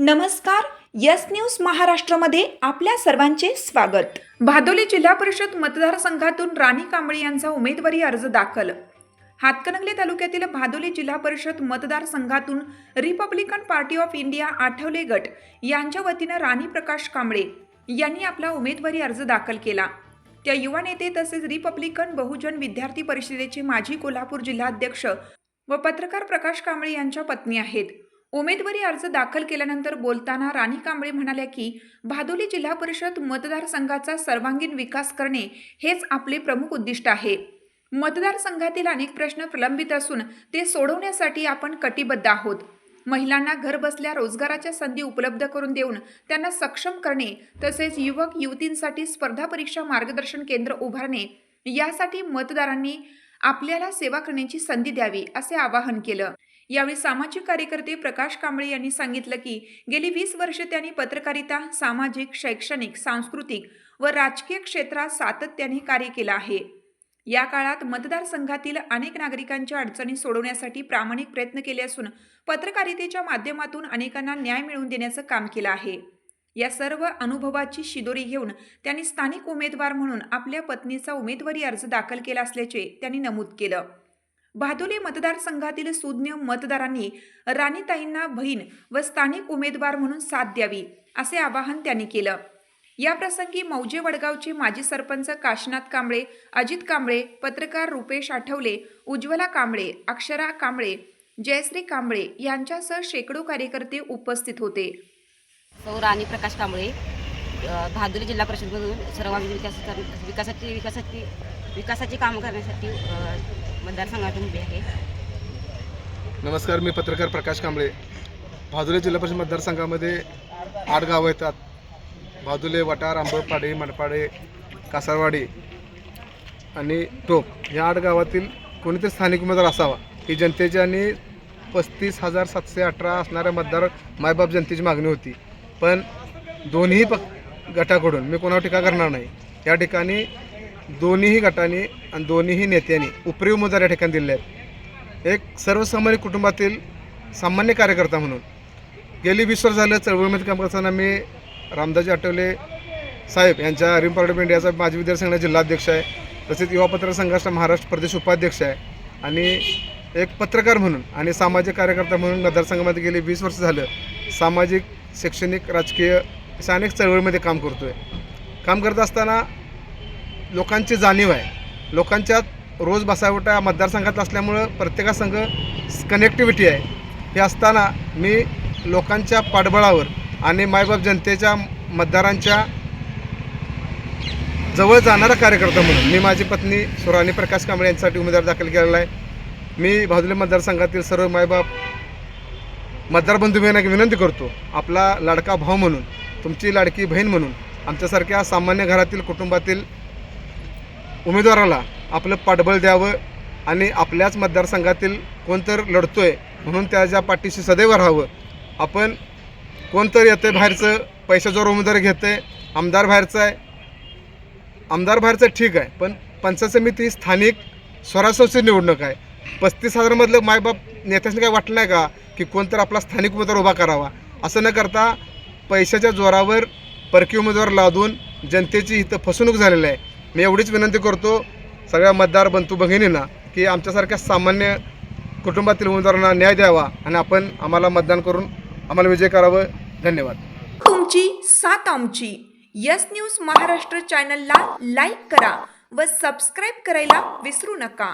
नमस्कार. Yes news महाराष्ट्रामध्ये आपल्या सर्वांचे स्वागत. भादोली जिल्हा परिषद मतदारसंघातून राणी कांबळे यांचा उमेदवारी अर्ज दाखल. हातकणंगले तालुक्यातील भादोली जिल्हा परिषद मतदारसंघातून Republican party of India Athawale गट यांच्या वतीनं राणी प्रकाश कांबळे यांनी आपला उमेदवारी अर्ज दाखल केला. त्या युवा नेते तसेच रिपब्लिकन बहुजन विद्यार्थी परिषदेचे माजी कोल्हापूर जिल्हाध्यक्ष व पत्रकार प्रकाश कांबळे यांच्या पत्नी आहेत. उमेदवारी अर्ज दाखल केल्यानंतर बोलताना राणी कांबळे म्हणाल्या की भादोली जिल्हा परिषद मतदारसंघाचा सर्वांगीण विकास करणे हेच आपले प्रमुख उद्दिष्ट आहे. मतदारसंघातील अनेक प्रश्न प्रलंबित असून ते सोडवण्यासाठी आपण कटिबद्ध आहोत. महिलांना घर बसल्या रोजगाराच्या संधी उपलब्ध करून देऊन त्यांना सक्षम करणे तसेच युवक युवतींसाठी स्पर्धा परीक्षा मार्गदर्शन केंद्र उभारणे यासाठी मतदारांनी आपल्याला सेवा करण्याची संधी द्यावी असे आवाहन केलं. यावेळी सामाजिक कार्यकर्ते प्रकाश कांबळे यांनी सांगितलं की गेली 20 वर्षे त्यांनी पत्रकारिता, सामाजिक, शैक्षणिक, सांस्कृतिक व राजकीय क्षेत्रात सातत्याने कार्य केलं आहे. या काळात मतदारसंघातील अनेक नागरिकांच्या अडचणी सोडवण्यासाठी प्रामाणिक प्रयत्न केले असून पत्रकारितेच्या माध्यमातून अनेकांना न्याय मिळवून देण्याचं काम केलं आहे. या सर्व अनुभवाची शिदोरी घेऊन त्यांनी स्थानिक उमेदवार म्हणून आपल्या पत्नीचा उमेदवारी अर्ज दाखल केला असल्याचे त्यांनी नमूद केलं. भादोली मतदारसंघातील सुज्ञ मतदारांनी राणीताईंना बहीण व स्थानिक उमेदवार म्हणून साथ द्यावी असे आवाहन त्यांनी केलं. या प्रसंगी मौजे वडगावचे माजी सरपंच काशीनाथ कांबळे, अजित कांबळे, पत्रकार रुपेश आठवले, उज्ज्वला कांबळे, अक्षरा कांबळे, जयश्री कांबळे यांच्यासह शेकडो कार्यकर्ते उपस्थित होते. सौ राणी प्रकाश कांबळे, भादोली जिल्हा परिषदमधून सर्वांगीण विकासाची कामं करण्यासाठी मतदारसंघातून उभी आहे. नमस्कार, मी पत्रकार प्रकाश कांबळे. भादोली जिल्हा परिषद मतदारसंघामध्ये 8 गावं येतात. भादोली, वटार, आंबपाडे, मनपाडे, कासारवाडी आणि टोप या 8 गावातील कोणीतरी स्थानिक उमेदवार असावा ही जनतेची आणि 35,718 असणाऱ्या मतदार मायबाप जनतेची मागणी होती. पण दोन्ही गटाकडून मी कोणावर टीका करणार नाही. या ठिकाणी दोन्हीही गटांनी आणि दोन्हीही नेत्यांनी उपरी उमेदवार या ठिकाणी दिले आहेत. एक सर्वसामान्य कुटुंबातील सामान्य कार्यकर्ता म्हणून गेली 20 वर्ष झालं चळवळीमध्ये काम करताना मी रामदाजी आठवले साहेब यांच्या रिम पार्टी ऑफ इंडियाचा माजी विद्यार्थी संघाचा जिल्हाध्यक्ष आहे. तसेच युवा पत्रकार संघाचा महाराष्ट्र प्रदेश उपाध्यक्ष आहे आणि एक पत्रकार म्हणून आणि सामाजिक कार्यकर्ता म्हणून मतदारसंघामध्ये गेली 20 वर्ष झालं सामाजिक, शैक्षणिक, राजकीय अशा अनेक चळवळीमध्ये काम करतो आहे. काम करत असताना लोकांची जाणीव आहे. लोकांच्यात रोज बसावटा मतदारसंघात असल्यामुळं प्रत्येकासंघ कनेक्टिव्हिटी आहे. हे असताना मी लोकांच्या पाठबळावर आणि मायबाप जनतेच्या मतदारांच्या जवळ जाणारा कार्यकर्ता म्हणून मी माझी पत्नी राणी प्रकाश कांबळे यांच्यासाठी उमेदवार दाखल केलेला आहे. मी भादोली मतदारसंघातील सर्व मायबाप मतदार बंधू भगिनींना विनंती करतो, आपला लाडका भाऊ म्हणून, तुमची लाडकी बहीण म्हणून आमच्यासारख्या सामान्य घरातील कुटुंबातील उमेदवाराला आपलं पाठबळ द्यावं आणि आपल्याच मतदारसंघातील कोणतर लढतोय म्हणून त्याच्या पाठीशी सदैव राहावं. आपण कोणतरी येतं बाहेरचं पैशाजोर उमेदवार घेतं आहे, आमदार बाहेरचं आहे, आमदार बाहेरचं ठीक आहे, पण पंचायत समिती स्थानिक स्वराज्य निवडणूक आहे. 35,000मधलं मायबाप नेत्यांनी काय वाटलं नाही का की कोणतर आपला स्थानिक उमेदवार उभा करावा. असं न करता पैशाच्या जोरावर परकीय उमेदवार लादून जनतेची इथं फसवणूक झालेली आहे. मी एवढीच विनंती करतो सगळ्या मतदार बंधू भगिनींना की आमच्यासारख्या सामान्य कुटुंबातील उमेदवारांना न्याय द्यावा आणि आपण आम्हाला मतदान करून आम्हाला विजय करावं. धन्यवाद. तुमची साथ आमची. यस न्यूज महाराष्ट्र चॅनलला लाईक करा व सबस्क्राईब करायला विसरू नका.